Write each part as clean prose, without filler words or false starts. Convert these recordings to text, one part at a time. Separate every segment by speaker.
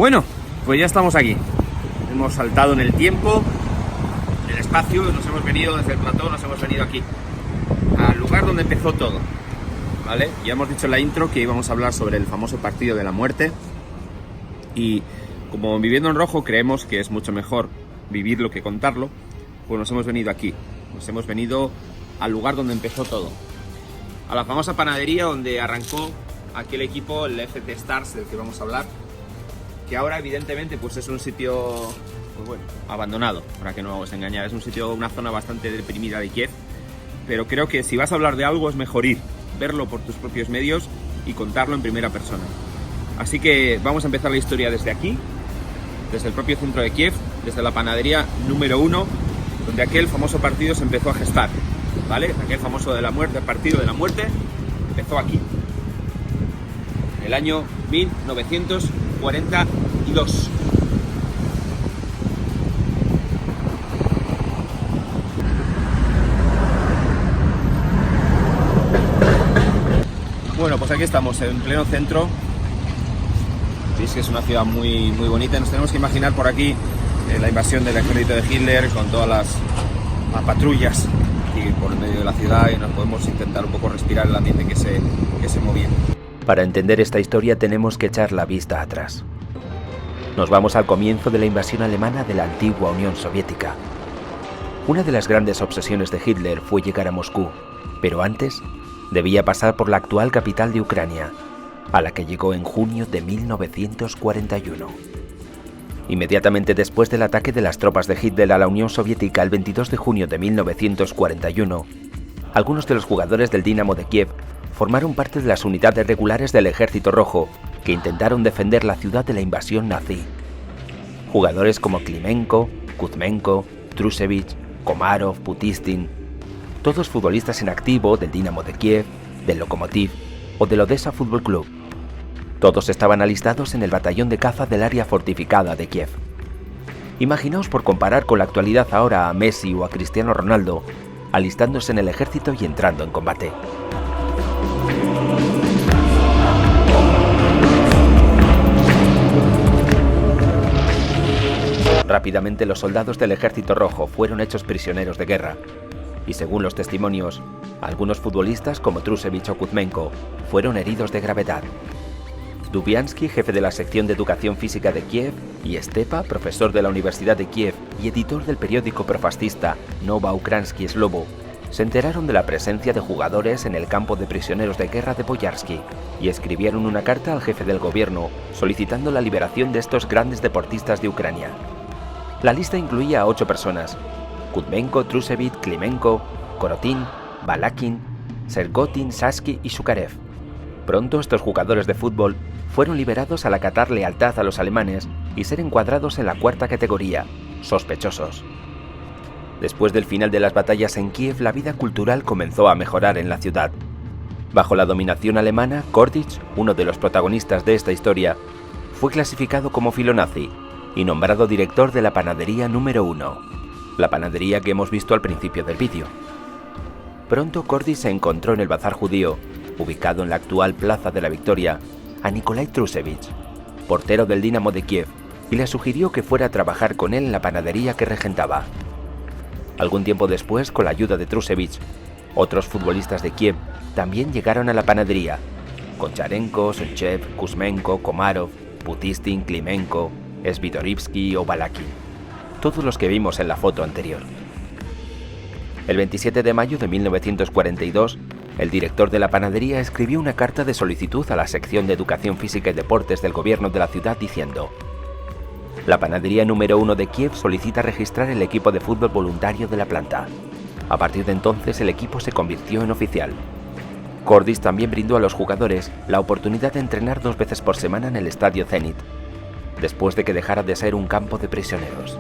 Speaker 1: Bueno, pues ya estamos aquí. Hemos saltado en el tiempo, en el espacio, nos hemos venido desde el plató, nos hemos venido aquí, al lugar donde empezó todo, ¿vale? Ya hemos dicho en la intro que íbamos a hablar sobre el famoso partido de la muerte y como Viviendo en Rojo creemos que es mucho mejor vivirlo que contarlo, pues nos hemos venido aquí, nos hemos venido al lugar donde empezó todo, a la famosa panadería donde arrancó aquel equipo, el FC Stars del que vamos a hablar, que ahora evidentemente pues es un sitio pues bueno, abandonado, para que no vamos a engañar, es un sitio, una zona bastante deprimida de Kiev, pero creo que si vas a hablar de algo es mejor ir, verlo por tus propios medios y contarlo en primera persona. Así que vamos a empezar la historia desde aquí, desde el propio centro de Kiev, desde la panadería número 1, donde aquel famoso partido se empezó a gestar, ¿vale? Aquel famoso partido de la muerte empezó aquí, en el año 1942. Bueno, pues aquí estamos en pleno centro. Veis que es una ciudad muy bonita. Nos tenemos que imaginar por aquí la invasión del ejército de Hitler con todas las patrullas aquí por el medio de la ciudad, y nos podemos intentar un poco respirar el ambiente que se movía.
Speaker 2: Para entender esta historia tenemos que echar la vista atrás. Nos vamos al comienzo de la invasión alemana de la antigua Unión Soviética. Una de las grandes obsesiones de Hitler fue llegar a Moscú, pero antes debía pasar por la actual capital de Ucrania, a la que llegó en junio de 1941. Inmediatamente después del ataque de las tropas de Hitler a la Unión Soviética el 22 de junio de 1941, algunos de los jugadores del Dinamo de Kiev formaron parte de las unidades regulares del Ejército Rojo que intentaron defender la ciudad de la invasión nazi. Jugadores como Klimenko, Kuzmenko, Trusevich, Komarov, Putistin, todos futbolistas en activo del Dinamo de Kiev, del Lokomotiv o del Odessa Fútbol Club. Todos estaban alistados en el batallón de caza del área fortificada de Kiev. Imaginaos, por comparar con la actualidad, ahora a Messi o a Cristiano Ronaldo alistándose en el ejército y entrando en combate. Rápidamente los soldados del Ejército Rojo fueron hechos prisioneros de guerra, y según los testimonios, algunos futbolistas como Trusevich o Kuzmenko fueron heridos de gravedad. Dubiansky, jefe de la sección de educación física de Kiev, y Stepa, profesor de la Universidad de Kiev y editor del periódico profascista Nova Ukrainsky Slovo, se enteraron de la presencia de jugadores en el campo de prisioneros de guerra de Boyarsky y escribieron una carta al jefe del gobierno solicitando la liberación de estos grandes deportistas de Ucrania. La lista incluía a 8 personas: Kuzmenko, Trusevich, Klimenko, Korotin, Balakin, Sergotin, Saski y Shukarev. Pronto estos jugadores de fútbol fueron liberados al acatar lealtad a los alemanes y ser encuadrados en la 4ª categoría, sospechosos. Después del final de las batallas en Kiev, la vida cultural comenzó a mejorar en la ciudad. Bajo la dominación alemana, Kordich, uno de los protagonistas de esta historia, fue clasificado como filonazi y nombrado director de la panadería número 1, la panadería que hemos visto al principio del vídeo. Pronto Kordich se encontró en el bazar judío, ubicado en la actual Plaza de la Victoria, a Nikolai Trusevich, portero del Dinamo de Kiev, y le sugirió que fuera a trabajar con él en la panadería que regentaba. Algún tiempo después, con la ayuda de Trusevich, otros futbolistas de Kiev también llegaron a la panadería: Koncharenko, Sunchev, Kuzmenko, Komarov, Putistin, Klimenko, Svidorivsky o Balakin, todos los que vimos en la foto anterior. El 27 de mayo de 1942, el director de la panadería escribió una carta de solicitud a la sección de Educación Física y Deportes del gobierno de la ciudad diciendo: la panadería número 1 de Kiev solicita registrar el equipo de fútbol voluntario de la planta. A partir de entonces el equipo se convirtió en oficial. Kordich también brindó a los jugadores la oportunidad de entrenar 2 veces por semana en el estadio Zenit, después de que dejara de ser un campo de prisioneros.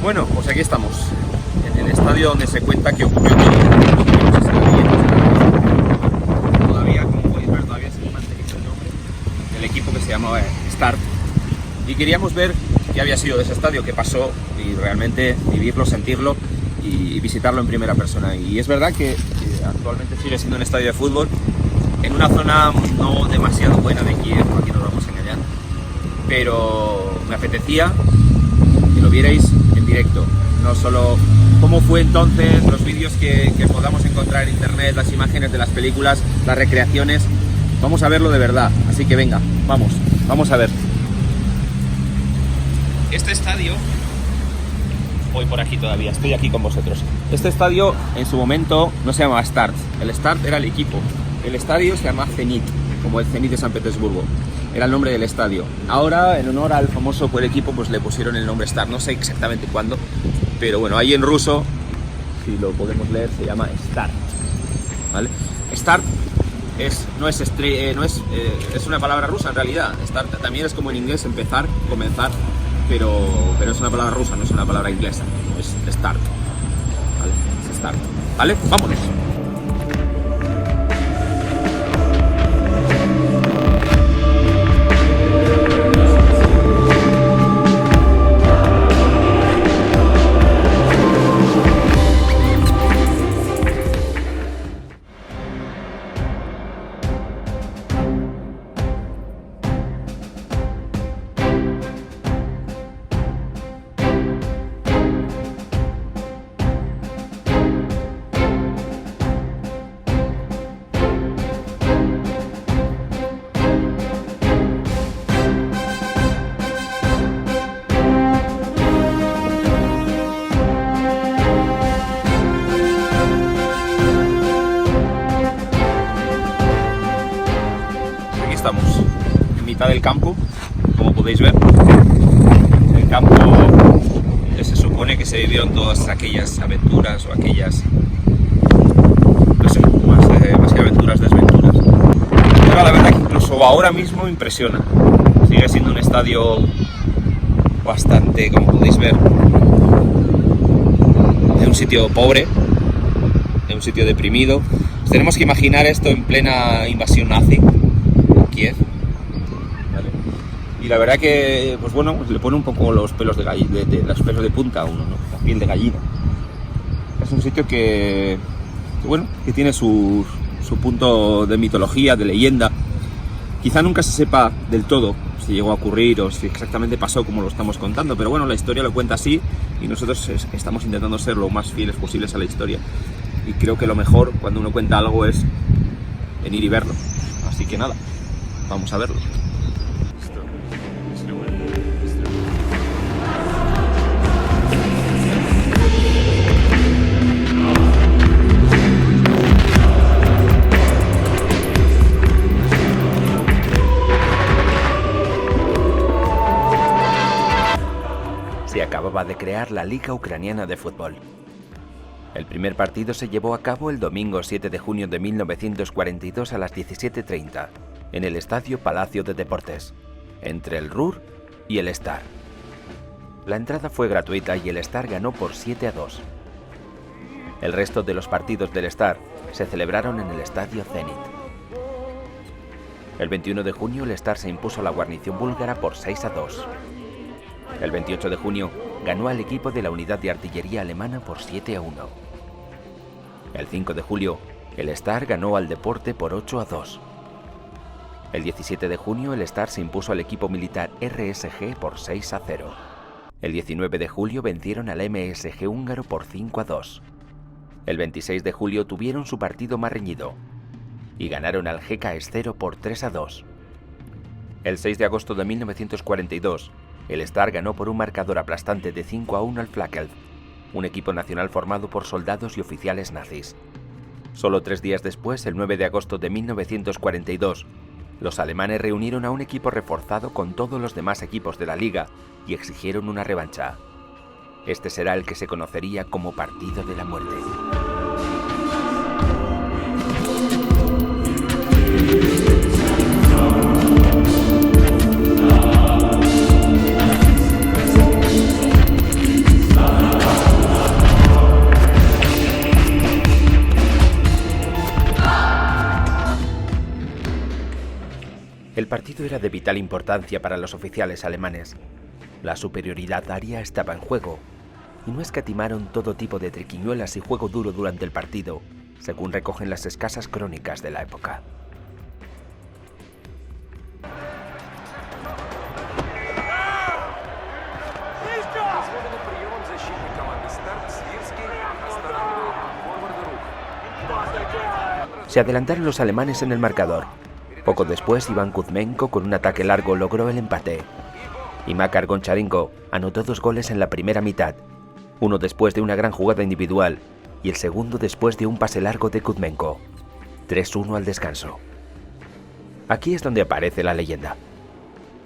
Speaker 1: Bueno, pues aquí estamos, en el estadio donde se cuenta que ocurrió todo. Todavía, como podéis ver, todavía se mantiene el nombre del equipo, que se llamaba Start. Y queríamos ver qué había sido de ese estadio, qué pasó, y realmente vivirlo, sentirlo y visitarlo en primera persona. Y es verdad que actualmente sigue siendo un estadio de fútbol en una zona no demasiado buena de Kiev, aquí nos vamos a engañar, pero me apetecía que lo vierais en directo, no solo cómo fue entonces, los vídeos que podamos encontrar en internet, las imágenes de las películas, las recreaciones. Vamos a verlo de verdad, así que venga, vamos a ver. Este estadio, voy por aquí todavía, estoy aquí con vosotros. Este estadio en su momento no se llamaba Start, el Start era el equipo. El estadio se llama Zenit, como el Zenit de San Petersburgo. Era el nombre del estadio. Ahora, en honor al famoso equipo, pues le pusieron el nombre Start. No sé exactamente cuándo, pero bueno, ahí en ruso, si lo podemos leer, se llama Start. ¿Vale? Start es una palabra rusa en realidad. Start también es como en inglés empezar, comenzar, pero es una palabra rusa, no es una palabra inglesa. Es Start. ¿Vale? Es Start. ¿Vale? Vámonos. Estamos en mitad del campo, como podéis ver, el campo donde se supone que se vivieron todas aquellas aventuras o aquellas, no sé, más que aventuras, desventuras. Pero la verdad que incluso ahora mismo impresiona. Sigue siendo un estadio bastante, como podéis ver, de un sitio pobre, de un sitio deprimido. Pues tenemos que imaginar esto en plena invasión nazi, Kiev, ¿vale? Y la verdad que, pues bueno, pues le pone un poco los pelos los pelos de punta a uno, ¿no? La piel de gallina. Es un sitio que bueno, que tiene su punto de mitología, de leyenda. Quizá nunca se sepa del todo si llegó a ocurrir o si exactamente pasó como lo estamos contando, pero bueno, la historia lo cuenta así y nosotros estamos intentando ser lo más fieles posibles a la historia. Y creo que lo mejor cuando uno cuenta algo es venir y verlo. Así que nada, vamos a verlo.
Speaker 2: Se acababa de crear la Liga Ucraniana de Fútbol. El primer partido se llevó a cabo el domingo 7 de junio de 1942 a las 17:30 en el Estadio Palacio de Deportes, entre el Ruhr y el Star. La entrada fue gratuita y el Star ganó por 7-2. El resto de los partidos del Star se celebraron en el Estadio Zenit. El 21 de junio el Star se impuso a la guarnición búlgara por 6-2. El 28 de junio ganó al equipo de la unidad de artillería alemana por 7-1. El 5 de julio, el Star ganó al Deporte por 8-2. El 17 de junio, el Star se impuso al equipo militar RSG por 6-0. El 19 de julio vencieron al MSG húngaro por 5-2. El 26 de julio tuvieron su partido más reñido y ganaron al GK Escero por 3-2. El 6 de agosto de 1942, el Star ganó por un marcador aplastante de 5-1 al Flakeld, un equipo nacional formado por soldados y oficiales nazis. Solo 3 días después, el 9 de agosto de 1942, los alemanes reunieron a un equipo reforzado con todos los demás equipos de la liga y exigieron una revancha. Este será el que se conocería como Partido de la Muerte. El partido era de vital importancia para los oficiales alemanes. La superioridad aria estaba en juego, y no escatimaron todo tipo de triquiñuelas y juego duro durante el partido, según recogen las escasas crónicas de la época. Se adelantaron los alemanes en el marcador. Poco después, Iván Kuzmenko, con un ataque largo, logró el empate. Y Makar Goncharenko anotó 2 goles en la primera mitad, uno después de una gran jugada individual y el segundo después de un pase largo de Kuzmenko. 3-1 al descanso. Aquí es donde aparece la leyenda.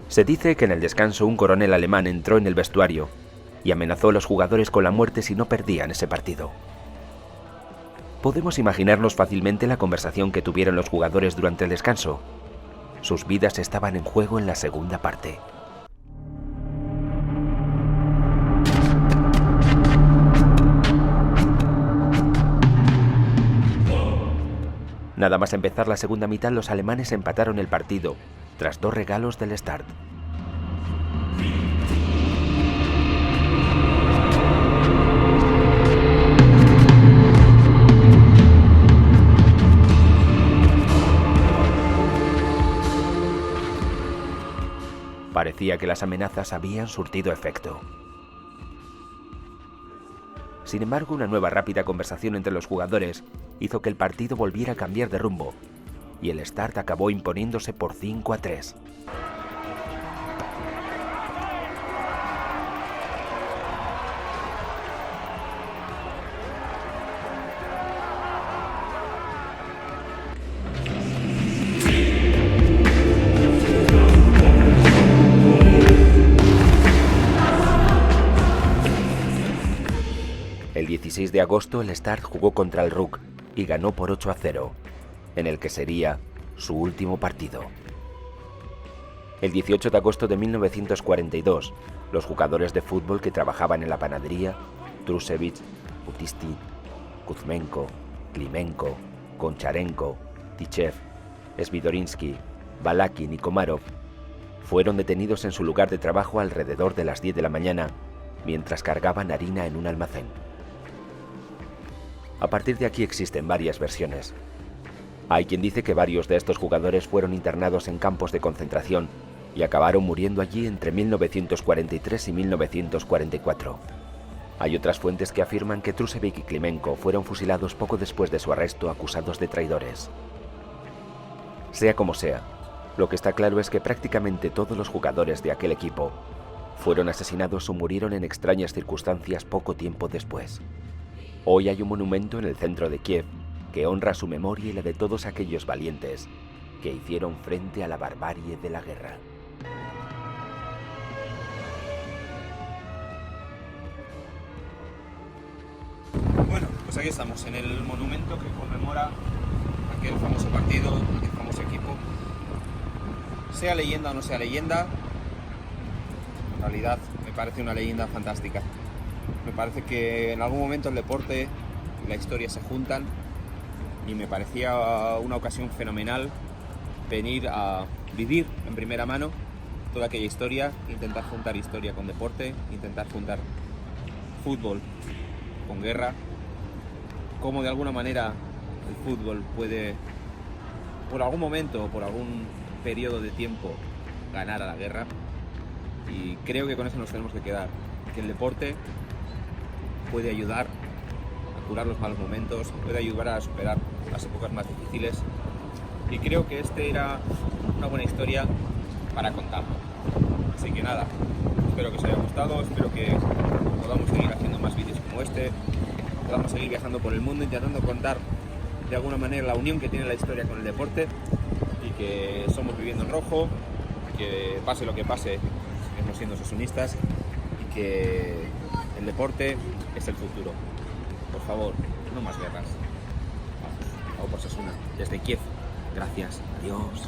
Speaker 2: Se dice que en el descanso un coronel alemán entró en el vestuario y amenazó a los jugadores con la muerte si no perdían ese partido. Podemos imaginarnos fácilmente la conversación que tuvieron los jugadores durante el descanso. Sus vidas estaban en juego en la segunda parte. Nada más empezar la segunda mitad, los alemanes empataron el partido, tras 2 regalos del Start. Parecía que las amenazas habían surtido efecto. Sin embargo, una nueva rápida conversación entre los jugadores hizo que el partido volviera a cambiar de rumbo, y el Start acabó imponiéndose por 5-3. El 16 de agosto el Start jugó contra el RUK y ganó por 8-0, en el que sería su último partido. El 18 de agosto de 1942, los jugadores de fútbol que trabajaban en la panadería, Trusevich, Utistin, Kuzmenko, Klimenko, Goncharenko, Tichev, Svidorinsky, Balakin y Komarov, fueron detenidos en su lugar de trabajo alrededor de las 10 de la mañana, mientras cargaban harina en un almacén. A partir de aquí existen varias versiones. Hay quien dice que varios de estos jugadores fueron internados en campos de concentración y acabaron muriendo allí entre 1943 y 1944. Hay otras fuentes que afirman que Trusevich y Klimenko fueron fusilados poco después de su arresto, acusados de traidores. Sea como sea, lo que está claro es que prácticamente todos los jugadores de aquel equipo fueron asesinados o murieron en extrañas circunstancias poco tiempo después. Hoy hay un monumento en el centro de Kiev que honra su memoria y la de todos aquellos valientes que hicieron frente a la barbarie de la guerra.
Speaker 1: Bueno, pues aquí estamos, en el monumento que conmemora aquel famoso partido, aquel famoso equipo. Sea leyenda o no sea leyenda, en realidad me parece una leyenda fantástica. Me parece que en algún momento el deporte y la historia se juntan y me parecía una ocasión fenomenal venir a vivir en primera mano toda aquella historia, intentar juntar historia con deporte, intentar juntar fútbol con guerra, cómo de alguna manera el fútbol puede, por algún momento o por algún periodo de tiempo, ganar a la guerra. Y creo que con eso nos tenemos que quedar, que el deporte puede ayudar a curar los malos momentos, puede ayudar a superar las épocas más difíciles, y creo que este era una buena historia para contarlo. Así que nada, espero que os haya gustado, espero que podamos seguir haciendo más vídeos como este, podamos seguir viajando por el mundo intentando contar de alguna manera la unión que tiene la historia con el deporte, y que somos viviendo en rojo, que pase lo que pase, seguimos siendo sosunistas, y que el deporte es el futuro. Por favor, no más guerras. Vamos por Sasuna, desde Kiev. Gracias. Adiós.